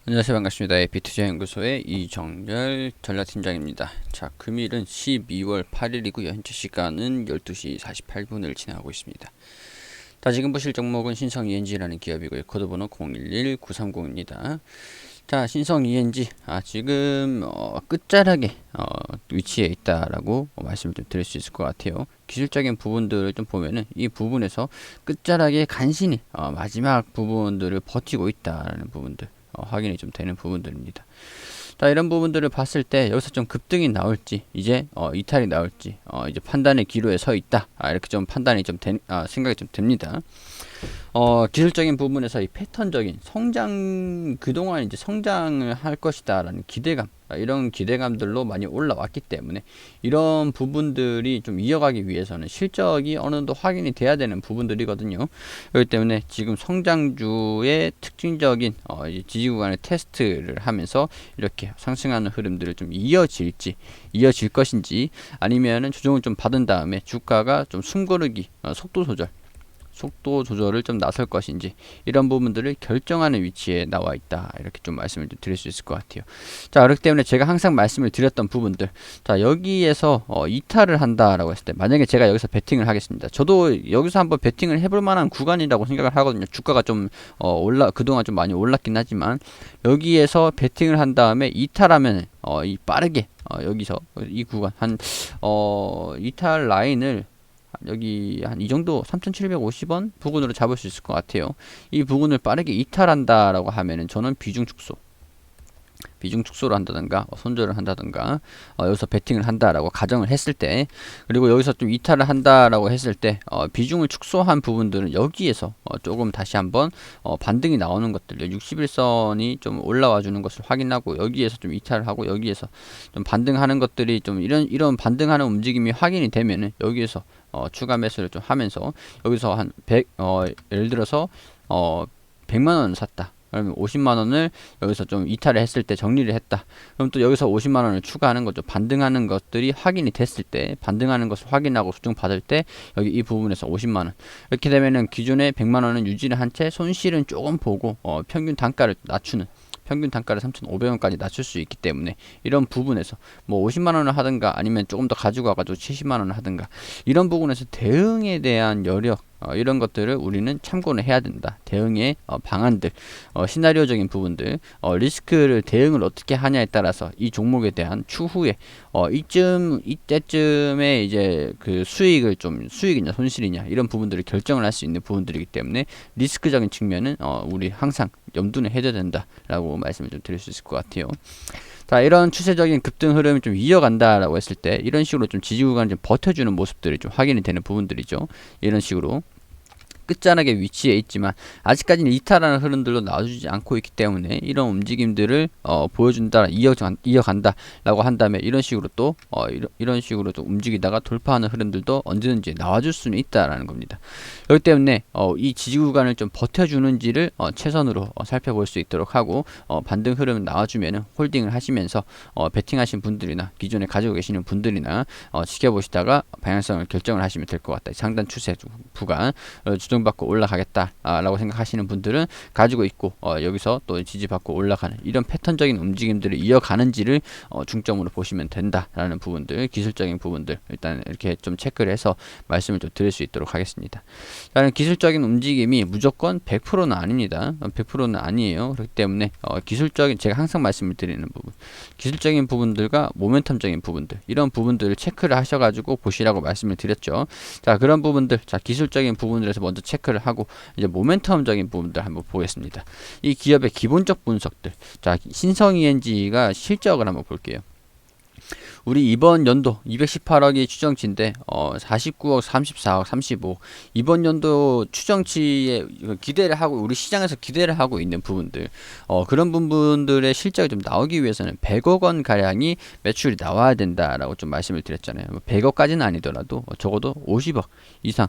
안녕하세요. 반갑습니다. 에이피투자연구소의 이정열 전략팀장입니다. 자, 금일은 12월 8일이고요. 현재 시간은 12시 48분을 지나고 있습니다. 자, 지금 보실 종목은 신성 ENG라는 기업이고요. 코드번호 011930입니다. 자, 신성 ENG 지금 끝자락에 위치해 있다라고 말씀을 좀 드릴 수 있을 것 같아요. 기술적인 부분들을 좀 보면은 이 부분에서 끝자락에 간신히 마지막 부분들을 버티고 있다라는 부분들 확인이 좀 되는 부분들입니다. 자, 이런 부분들을 봤을 때 여기서 좀 급등이 나올지 이제 이탈이 나올지 이제 판단의 기로에 서 있다, 이렇게 좀 판단이 좀 생각이 좀 됩니다. 기술적인 부분에서 이 패턴적인 성장, 그동안 이제 성장을 할 것이다 라는 기대감, 이런 기대감들로 많이 올라왔기 때문에 이런 부분들이 좀 이어가기 위해서는 실적이 어느 정도 확인이 돼야 되는 부분들이거든요. 그렇기 때문에 지금 성장주의 특징적인 이제 지지 구간의 테스트를 하면서 이렇게 상승하는 흐름들을 좀 이어질 것인지, 아니면은 조정을 좀 받은 다음에 주가가 좀 숨고르기, 속도 조절을 좀 나설 것인지, 이런 부분들을 결정하는 위치에 나와 있다, 이렇게 좀 말씀을 좀 드릴 수 있을 것 같아요. 자, 그렇기 때문에 제가 항상 말씀을 드렸던 부분들, 자, 여기에서 이탈을 한다라고 했을 때, 만약에 제가 여기서 베팅을 하겠습니다. 저도 여기서 한번 베팅을 해볼 만한 구간이라고 생각을 하거든요. 주가가 좀 그동안 좀 많이 올랐긴 하지만, 여기에서 베팅을 한 다음에 이탈하면 이 빠르게 여기서 이 구간 이탈 라인을 여기 한 이 정도 3,750원 부근으로 잡을 수 있을 것 같아요. 이 부근을 빠르게 이탈한다라고 하면은 저는 비중 축소를 한다든가 손절을 한다든가 여기서 베팅을 한다라고 가정을 했을 때, 그리고 여기서 좀 이탈을 한다라고 했을 때 비중을 축소한 부분들은 여기에서 조금 다시 한번 반등이 나오는 것들, 61선이 좀 올라와 주는 것을 확인하고 여기에서 좀 이탈을 하고 여기에서 좀 반등하는 것들이 좀 이런 반등하는 움직임이 확인이 되면은 여기에서 추가 매수를 좀 하면서 여기서 한 100, 예를 들어서 100만원 샀다. 그러면 50만원을 여기서 좀 이탈을 했을 때 정리를 했다. 그럼 또 여기서 50만원을 추가하는 거죠. 반등하는 것들이 확인이 됐을 때, 반등하는 것을 확인하고 수정 받을 때 여기 이 부분에서 50만원. 이렇게 되면은 기존에 100만원은 유지를 한 채 손실은 조금 보고 평균 단가를 3,500원까지 낮출 수 있기 때문에 이런 부분에서 뭐 50만원을 하든가 아니면 조금 더 가지고 와가지고 70만원을 하든가, 이런 부분에서 대응에 대한 여력, 이런 것들을 우리는 참고를 해야 된다. 대응의 방안들, 시나리오적인 부분들, 리스크를 대응을 어떻게 하냐에 따라서 이 종목에 대한 추후에 이때쯤에 이제 그 수익이냐 손실이냐, 이런 부분들을 결정을 할 수 있는 부분들이기 때문에 리스크적인 측면은 우리 항상 염두는 해야 된다라고 말씀을 좀 드릴 수 있을 것 같아요. 자, 이런 추세적인 급등 흐름이 좀 이어간다라고 했을 때 이런 식으로 좀 지지 구간을 좀 버텨주는 모습들이 좀 확인이 되는 부분들이죠. 이런 식으로 끝자락에 위치해 있지만 아직까지는 이탈하는 흐름들로 나와주지 않고 있기 때문에 이런 움직임들을 보여준다, 이어간다 라고 한다면 이런 식으로 또 이런 식으로 또 움직이다가 돌파하는 흐름들도 언제든지 나와줄 수는 있다라는 겁니다. 그렇기 때문에 이 지지 구간을 좀 버텨주는지를 최선으로 살펴볼 수 있도록 하고, 반등 흐름 나와주면은 홀딩을 하시면서 베팅하신 분들이나 기존에 가지고 계시는 분들이나 지켜보시다가 방향성을 결정을 하시면 될 것 같다. 상단 추세 구간 주정받고 올라가겠다 라고 생각하시는 분들은 가지고 있고, 여기서 또 지지받고 올라가는 이런 패턴적인 움직임들을 이어가는지를 중점으로 보시면 된다라는 부분들, 기술적인 부분들 일단 이렇게 좀 체크를 해서 말씀을 좀 드릴 수 있도록 하겠습니다. 기술적인 움직임이 무조건 100%는 아닙니다. 100%는 아니에요. 그렇기 때문에 제가 항상 말씀을 드리는 부분, 기술적인 부분들과 모멘텀적인 부분들, 이런 부분들을 체크를 하셔가지고 보시라고 말씀을 드렸죠. 자, 그런 부분들, 자, 기술적인 부분들에서 먼저 체크를 하고 이제 모멘텀적인 부분들 한번 보겠습니다. 이 기업의 기본적 분석들, 자, 신성 ENG가 실적을 한번 볼게요. 우리 이번 연도 218억이 추정치인데 49억, 34억, 35억, 이번 연도 추정치에 기대를 하고 우리 시장에서 기대를 하고 있는 부분들, 그런 부분들의 실적이 좀 나오기 위해서는 100억 원 가량이 매출이 나와야 된다라고 좀 말씀을 드렸잖아요. 100억까지는 아니더라도 적어도 50억 이상,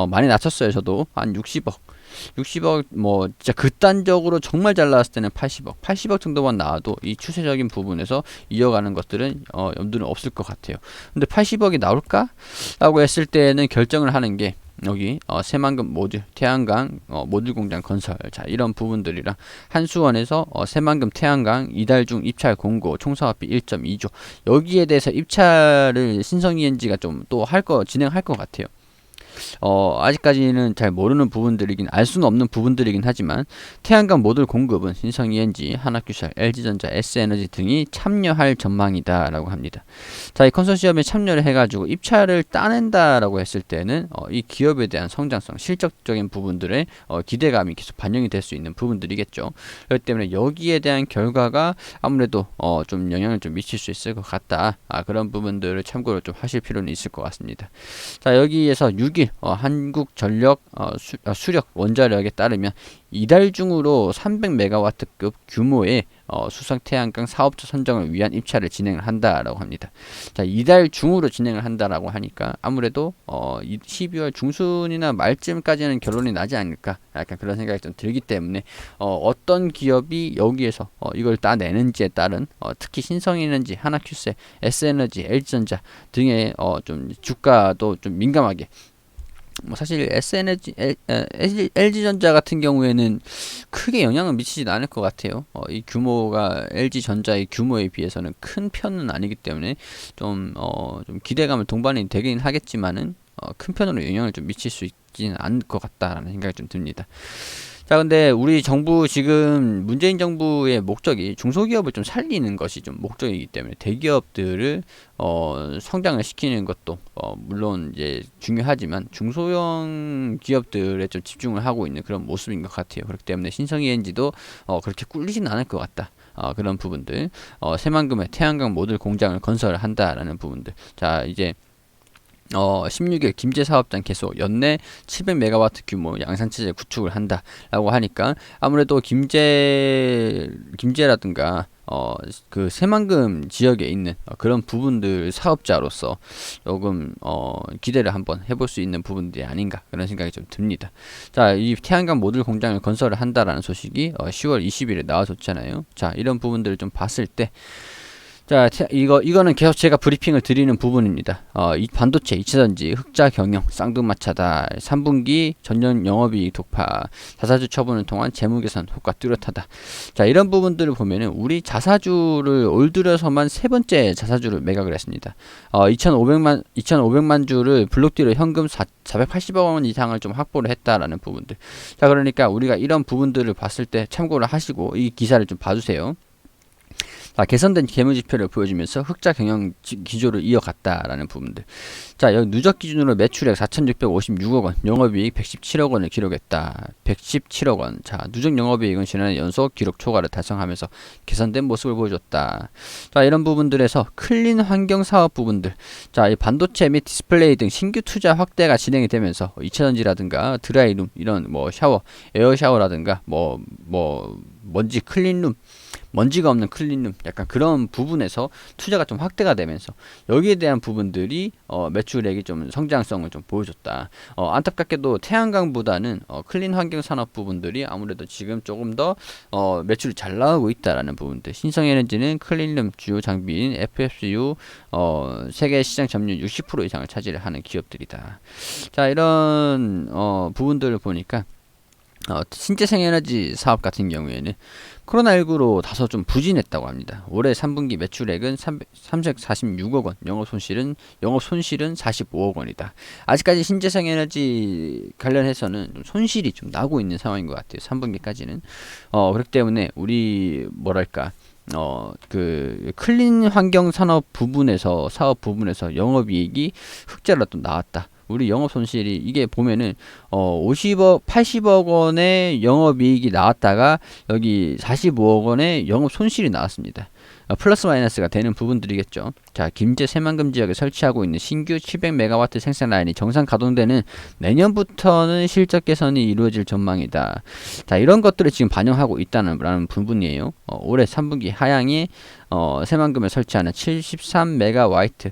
많이 낮췄어요. 저도 한 60억 뭐 진짜 극단적으로 정말 잘 나왔을 때는 80억 정도만 나와도 이 추세적인 부분에서 이어가는 것들은 염두는 없을 것 같아요. 근데 80억이 나올까? 라고 했을 때는 결정을 하는 게 여기 새만금 모듈 태양광 모듈 공장 건설, 자 이런 부분들이랑 한수원에서 새만금 태양광 이달 중 입찰 공고 총 사업비 1.2조, 여기에 대해서 입찰을 신성ENG가 좀 또 진행할 것 같아요. 아직까지는 잘 모르는 부분들이긴, 알 수는 없는 부분들이긴 하지만 태양광 모듈 공급은 신성ENG, 하나큐셀, LG전자, S에너지 등이 참여할 전망이다 라고 합니다. 자, 이 컨소시엄에 참여를 해가지고 입찰을 따낸다라고 했을 때는 이 기업에 대한 성장성, 실적적인 부분들의 기대감이 계속 반영이 될 수 있는 부분들이겠죠. 그렇기 때문에 여기에 대한 결과가 아무래도 좀 영향을 좀 미칠 수 있을 것 같다. 그런 부분들을 참고로 좀 하실 필요는 있을 것 같습니다. 자, 여기에서 6일 한국전력 수력 원자력에 따르면 이달 중으로 300메가와트급 규모의 수성 태양광 사업자 선정을 위한 입찰을 진행을 한다라고 합니다. 자, 이달 중으로 진행을 한다라고 하니까 아무래도 12월 중순이나 말쯤까지는 결론이 나지 않을까, 약간 그런 생각이 좀 들기 때문에 어떤 기업이 여기에서 이걸 따내는지에 따른 특히 신성에너지, 하나큐셀, S에너지, LG전자 등의 좀 주가도 좀 민감하게, 뭐 사실 LG전자 같은 경우에는 크게 영향을 미치진 않을 것 같아요. 이 규모가 LG전자의 규모에 비해서는 큰 편은 아니기 때문에 좀 기대감을 동반이 되긴 하겠지만은 큰 편으로 영향을 좀 미칠 수 있지는 않을 것 같다라는 생각이 좀 듭니다. 자, 근데 우리 정부, 지금 문재인 정부의 목적이 중소기업을 좀 살리는 것이 좀 목적이기 때문에 대기업들을 성장을 시키는 것도 물론 이제 중요하지만 중소형 기업들에 좀 집중을 하고 있는 그런 모습인 것 같아요. 그렇기 때문에 신성ENG도 그렇게 꿀리진 않을 것 같다. 그런 부분들, 새만금의 태양광 모듈 공장을 건설을 한다라는 부분들. 자, 이제 16일 김제 사업장 개소, 연내 700메가와트 규모 양산체제 구축을 한다라고 하니까 아무래도 김제라든가 그 새만금 지역에 있는 그런 부분들 사업자로서 조금 기대를 한번 해볼 수 있는 부분들이 아닌가, 그런 생각이 좀 듭니다. 자, 이 태양광 모듈 공장을 건설을 한다라는 소식이 10월 20일에 나와줬잖아요. 자, 이런 부분들을 좀 봤을 때, 자, 이거는 계속 제가 브리핑을 드리는 부분입니다. 이 반도체, 이차전지, 흑자 경영, 쌍둥마차다. 3분기 전년 영업이익 독파, 자사주 처분을 통한 재무 개선 효과 뚜렷하다. 자, 이런 부분들을 보면은 우리 자사주를 올 들여서만 세 번째 자사주를 매각을 했습니다. 2,500만 주를 블록디로 현금 480억 원 이상을 좀 확보를 했다라는 부분들. 자, 그러니까 우리가 이런 부분들을 봤을 때 참고를 하시고 이 기사를 좀 봐주세요. 개선된 재무지표를 보여주면서 흑자 경영 기조를 이어갔다라는 부분들. 자, 여기 누적 기준으로 매출액 4,656억 원, 영업이익 117억 원을 기록했다. 117억 원. 자, 누적 영업이익은 지난해 연속 기록 초과를 달성하면서 개선된 모습을 보여줬다. 자, 이런 부분들에서 클린 환경 사업 부분들. 자, 이 반도체 및 디스플레이 등 신규 투자 확대가 진행이 되면서 2차전지라든가 드라이룸, 이런 뭐 샤워, 에어 샤워라든가 먼지 클린룸, 먼지가 없는 클린룸, 약간 그런 부분에서 투자가 좀 확대가 되면서 여기에 대한 부분들이 매출액이 좀 성장성을 좀 보여줬다. 안타깝게도 태양광보다는 클린 환경 산업 부분들이 아무래도 지금 조금 더 매출이 잘 나오고 있다라는 부분들. 신성에너지는 클린룸 주요 장비인 FSU 세계 시장 점유율 60% 이상을 차지를 하는 기업들이다. 자, 이런 부분들을 보니까 신재생에너지 사업 같은 경우에는 코로나19로 다소 좀 부진했다고 합니다. 올해 3분기 매출액은 346억 원, 영업 손실은 45억 원이다. 아직까지 신재생에너지 관련해서는 좀 손실이 좀 나고 있는 상황인 것 같아요. 3분기까지는. 그렇기 때문에 우리 그 클린 환경 산업 부분에서, 사업 부분에서 영업이익이 흑자로 또 나왔다. 우리 영업 손실이 이게 보면은 80억 원의 영업이익이 나왔다가 여기 45억 원의 영업 손실이 나왔습니다. 플러스 마이너스가 되는 부분들이겠죠. 자, 김제 새만금 지역에 설치하고 있는 신규 700메가와트 생산 라인이 정상 가동되는 내년부터는 실적 개선이 이루어질 전망이다. 자, 이런 것들을 지금 반영하고 있다는 부분이에요. 올해 3분기 하향이 새만금에 설치하는 73메가와트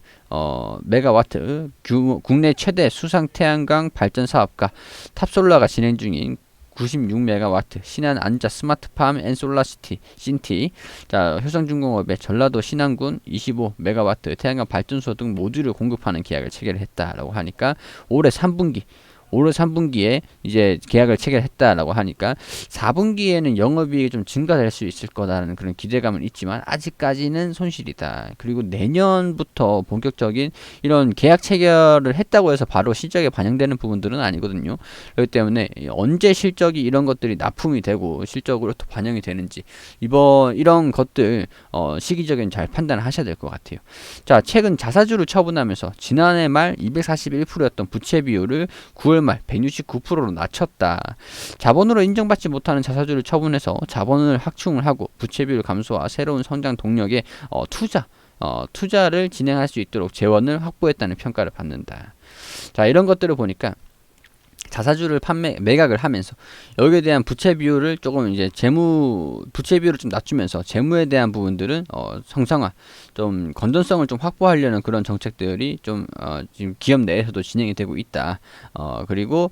규모 국내 최대 수상 태양광 발전 사업과 탑솔라가 진행 중인 96메가와트 신안 안자 스마트팜 앤솔라시티 신티. 자, 효성중공업의 전라도 신안군 25메가와트 태양광 발전소 등 모듈을 공급하는 계약을 체결했다라고 하니까 올해 3분기 올해 3분기에 이제 계약을 체결했다라고 하니까 4분기에는 영업이익이 좀 증가될 수 있을 거다라는 그런 기대감은 있지만 아직까지는 손실이다. 그리고 내년부터 본격적인 이런 계약 체결을 했다고 해서 바로 실적에 반영되는 부분들은 아니거든요. 그렇기 때문에 언제 실적이 이런 것들이 납품이 되고 실적으로 또 반영이 되는지 이런 것들 시기적인 잘 판단을 하셔야 될 것 같아요. 자, 최근 자사주를 처분하면서 지난해 말 241%였던 부채 비율을 9월 말 169%로 낮췄다. 자본으로 인정받지 못하는 자사주를 처분해서 자본을 확충을 하고 부채 비율 감소와 새로운 성장 동력에 투자를 진행할 수 있도록 재원을 확보했다는 평가를 받는다. 자, 이런 것들을 보니까 자사주를 매각을 하면서 여기에 대한 부채 비율을 조금 이제 부채 비율을 좀 낮추면서 재무에 대한 부분들은 성장화, 좀 건전성을 좀 확보하려는 그런 정책들이 좀 지금 기업 내에서도 진행이 되고 있다. 그리고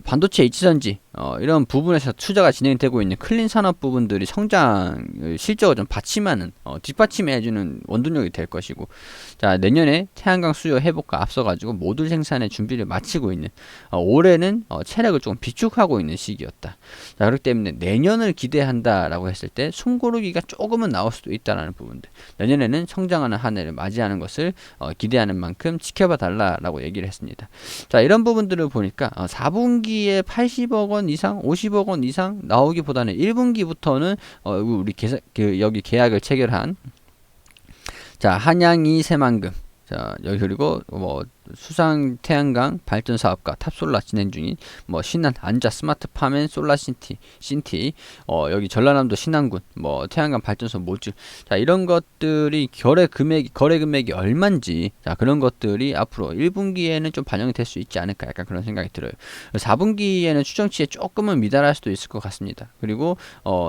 반도체 이치전지 이런 부분에서 투자가 진행되고 있는 클린 산업 부분들이 성장 실적을 좀 받침하는 뒷받침해주는 원동력이 될 것이고, 자, 내년에 태양광 수요 회복과 앞서가지고 모듈 생산의 준비를 마치고 있는 올해는 체력을 좀 비축하고 있는 시기였다. 자, 그렇기 때문에 내년을 기대한다라고 했을 때 숨고르기가 조금은 나올 수도 있다라는 부분들. 내년에는 성장하는 한 해를 맞이하는 것을 기대하는 만큼 지켜봐 달라라고 얘기를 했습니다. 자, 이런 부분들을 보니까 4분기에 80억 원 이상, 50억 원 이상 나오기보다는 1분기부터는 우리 여기 계약을 체결한 자, 한양이 새만금, 자, 여기 그리고 뭐 수상 태양광 발전 사업과 탑솔라 진행 중인 뭐 신안 안자 스마트 파멘 솔라 신티 여기 전라남도 신안군 뭐 태양광 발전소 모듈, 자, 이런 것들이 거래 금액이 얼마인지, 자, 그런 것들이 앞으로 1분기에는 좀 반영이 될 수 있지 않을까, 약간 그런 생각이 들어요. 4분기에는 추정치에 조금은 미달할 수도 있을 것 같습니다. 그리고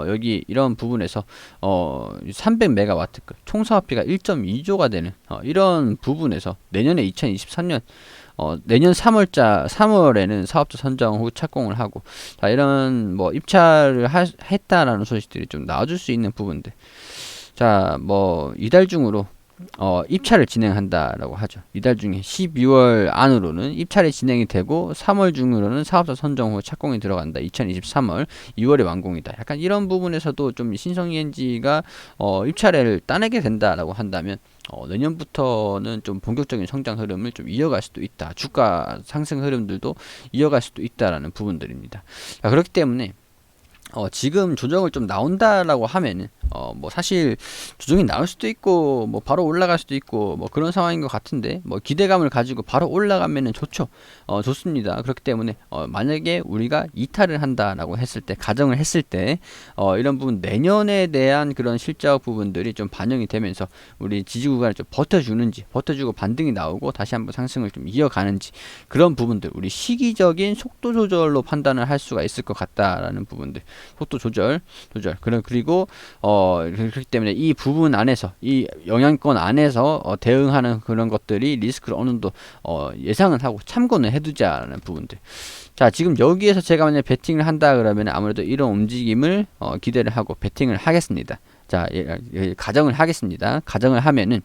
여기 이런 부분에서 300메가와트급 총 사업비가 1.2조가 되는 이런 부분에서 내년에 2023년 내년 3월에는 사업자 선정 후 착공을 하고, 자, 이런 뭐 입찰을 했다라는 소식들이 좀 나와줄 수 있는 부분들. 자, 뭐 이달 중으로 입찰을 진행한다라고 하죠. 이달 중에 12월 안으로는 입찰이 진행이 되고 3월 중으로는 사업자 선정 후 착공이 들어간다. 2023월 2월에 완공이다. 약간 이런 부분에서도 좀 신성ENG가 입찰을 따내게 된다라고 한다면 내년부터는 좀 본격적인 성장 흐름을 좀 이어갈 수도 있다. 주가 상승 흐름들도 이어갈 수도 있다라는 부분들입니다. 자, 그렇기 때문에 지금 조정을 좀 나온다라고 하면은 뭐 사실 조정이 나올 수도 있고 뭐 바로 올라갈 수도 있고 뭐 그런 상황인 것 같은데, 뭐 기대감을 가지고 바로 올라가면은 좋죠. 좋습니다. 그렇기 때문에 만약에 우리가 이탈을 한다라고 했을 때, 가정을 했을 때 이런 부분 내년에 대한 그런 실적 부분들이 좀 반영이 되면서 우리 지지 구간을 좀 버텨주고 반등이 나오고 다시 한번 상승을 좀 이어가는지, 그런 부분들 우리 시기적인 속도 조절로 판단을 할 수가 있을 것 같다라는 부분들, 속도 조절 그리고 그렇기 때문에 이 부분 안에서, 이 영향권 안에서 대응하는 그런 것들이 리스크를 어느 정도 예상은 하고 참고는 해두자라는 부분들. 자, 지금 여기에서 제가 만약 베팅을 한다 그러면 아무래도 이런 움직임을 기대를 하고 베팅을 하겠습니다. 자, 가정을 하겠습니다. 가정을 하면은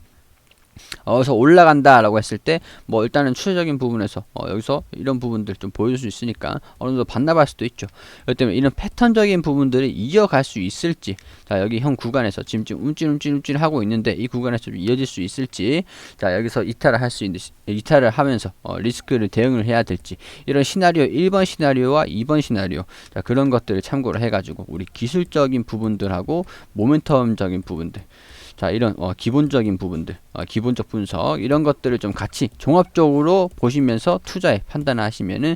여기서 올라간다라고 했을 때 뭐 일단은 추세적인 부분에서 여기서 이런 부분들 좀 보여줄 수 있으니까 어느 정도 반납할 수도 있죠. 그렇기 때문에 이런 패턴적인 부분들이 이어갈 수 있을지, 자, 여기 형 구간에서 지금 움찔 하고 있는데 이 구간에서 좀 이어질 수 있을지, 자, 여기서 이탈을 하면서 리스크를 대응을 해야 될지, 이런 시나리오 1번 시나리오와 2번 시나리오, 자, 그런 것들을 참고를 해가지고 우리 기술적인 부분들하고 모멘텀적인 부분들, 자, 이런 기본적인 부분들, 기본적 분석, 이런 것들을 좀 같이 종합적으로 보시면서 투자에 판단하시면은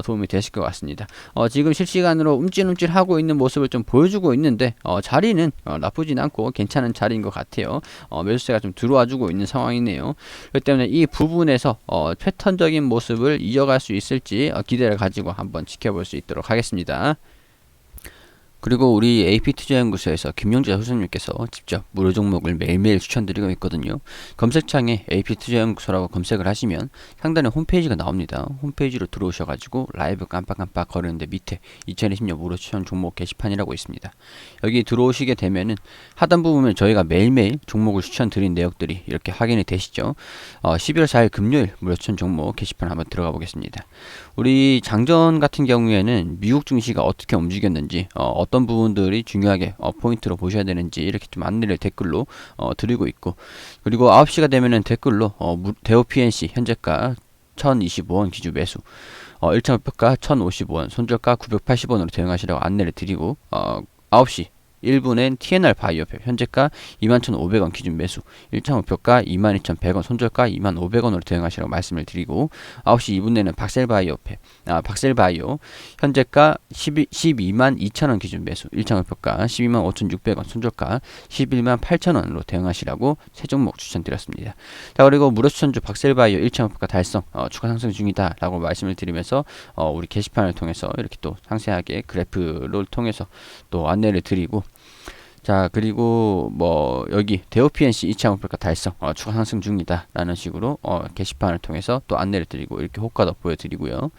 도움이 되실 것 같습니다. 지금 실시간으로 움찔움찔 하고 있는 모습을 좀 보여주고 있는데 자리는 나쁘진 않고 괜찮은 자리인 것 같아요. 매수세가 좀 들어와주고 있는 상황이네요. 그렇기 때문에 이 부분에서 패턴적인 모습을 이어갈 수 있을지 기대를 가지고 한번 지켜볼 수 있도록 하겠습니다. 그리고 우리 AP투자연구소에서 김용재 소장님께서 직접 무료 종목을 매일매일 추천드리고 있거든요. 검색창에 AP투자연구소라고 검색을 하시면 상단에 홈페이지가 나옵니다. 홈페이지로 들어오셔가지고 라이브 깜빡깜빡 거리는데 밑에 2020년 무료 추천 종목 게시판이라고 있습니다. 여기 들어오시게 되면은 하단부 보면 저희가 매일매일 종목을 추천드린 내역들이 이렇게 확인이 되시죠. 12월 4일 금요일 무료 추천 종목 게시판 한번 들어가 보겠습니다. 우리 장전 같은 경우에는 미국 증시가 어떻게 움직였는지 어떤 부분들이 중요하게 포인트로 보셔야 되는지 이렇게 좀 안내를 댓글로 드리고 있고, 그리고 9시가 되면은 댓글로 대우 PNC 현재가 1025원 기준 매수, 1차 목표가 1055원, 손절가 980원으로 대응하시라고 안내를 드리고, 9시 1분엔 TNR 바이오팹 현재가 21,500원 기준 매수, 1차 목표가 22,100원, 손절가 25,000원으로 대응하시라고 말씀을 드리고, 9시 2분에는 박셀바이오 현재가 122,200원 기준 매수, 1차 목표가 125,600원, 손절가 118,000원으로 대응하시라고 세 종목 추천드렸습니다. 자, 그리고 무료 추천주 박셀바이오 1차 목표가 달성, 추가 상승 중이다 라고 말씀을 드리면서 우리 게시판을 통해서 이렇게 또 상세하게 그래프를 통해서 또 안내를 드리고, 자, 그리고 뭐 여기 대우 PNC 2차 목표가 달성, 추가 상승 중이다 라는 식으로 게시판을 통해서 또 안내를 드리고 이렇게 호가도 보여드리고요.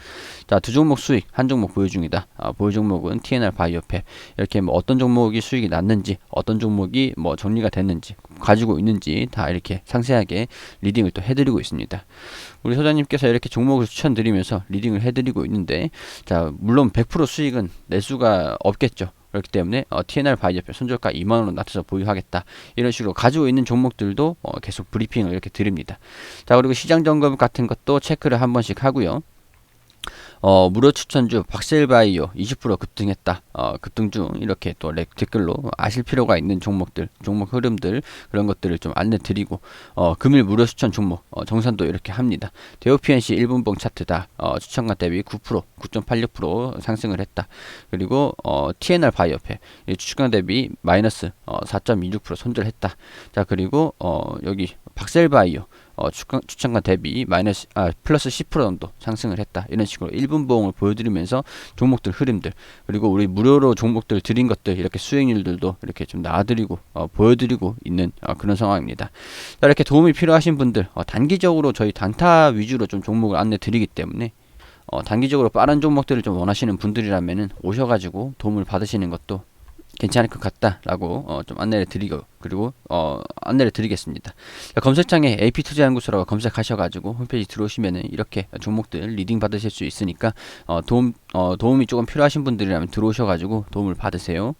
자, 두 종목 수익, 한 종목 보유 중이다. 보유 종목은 TNR 바이오팹, 이렇게 뭐 어떤 종목이 수익이 났는지, 어떤 종목이 뭐 정리가 됐는지, 가지고 있는지 다 이렇게 상세하게 리딩을 또 해드리고 있습니다. 우리 소장님께서 이렇게 종목을 추천드리면서 리딩을 해드리고 있는데, 자, 물론 100% 수익은 낼 수가 없겠죠. 그렇기 때문에 TNR 바이오팹 손절가 2만원으로 낮춰서 보유하겠다, 이런 식으로 가지고 있는 종목들도 계속 브리핑을 이렇게 드립니다. 자, 그리고 시장 점검 같은 것도 체크를 한 번씩 하고요. 무료 추천주 박셀바이오 20% 급등했다, 급등 중, 이렇게 또 댓글로 아실 필요가 있는 종목들, 종목 흐름들, 그런 것들을 좀 안내 드리고, 금일 무료 추천 종목 정산도 이렇게 합니다. 대우 PNC 1분봉 차트다, 추천가 대비 9%, 9.86% 상승을 했다. 그리고 TNR 바이오팹 추천가 대비 마이너스 4.26% 손절했다. 자, 그리고 여기 박셀바이오 추천가 대비 플러스 10% 정도 상승을 했다. 이런 식으로 1분봉을 보여드리면서 종목들 흐름들, 그리고 우리 무료로 종목들 드린 것들 이렇게 수익률들도 이렇게 좀 놔드리고 보여드리고 있는 그런 상황입니다. 자, 이렇게 도움이 필요하신 분들, 단기적으로 저희 단타 위주로 좀 종목을 안내 드리기 때문에 단기적으로 빠른 종목들을 좀 원하시는 분들이라면은 오셔가지고 도움을 받으시는 것도 괜찮을 것 같다라고 좀 안내를 드리고, 그리고 안내를 드리겠습니다. 검색창에 AP투자연구소라고 검색하셔가지고 홈페이지 들어오시면은 이렇게 종목들 리딩 받으실 수 있으니까 도움이 조금 필요하신 분들이라면 들어오셔가지고 도움을 받으세요.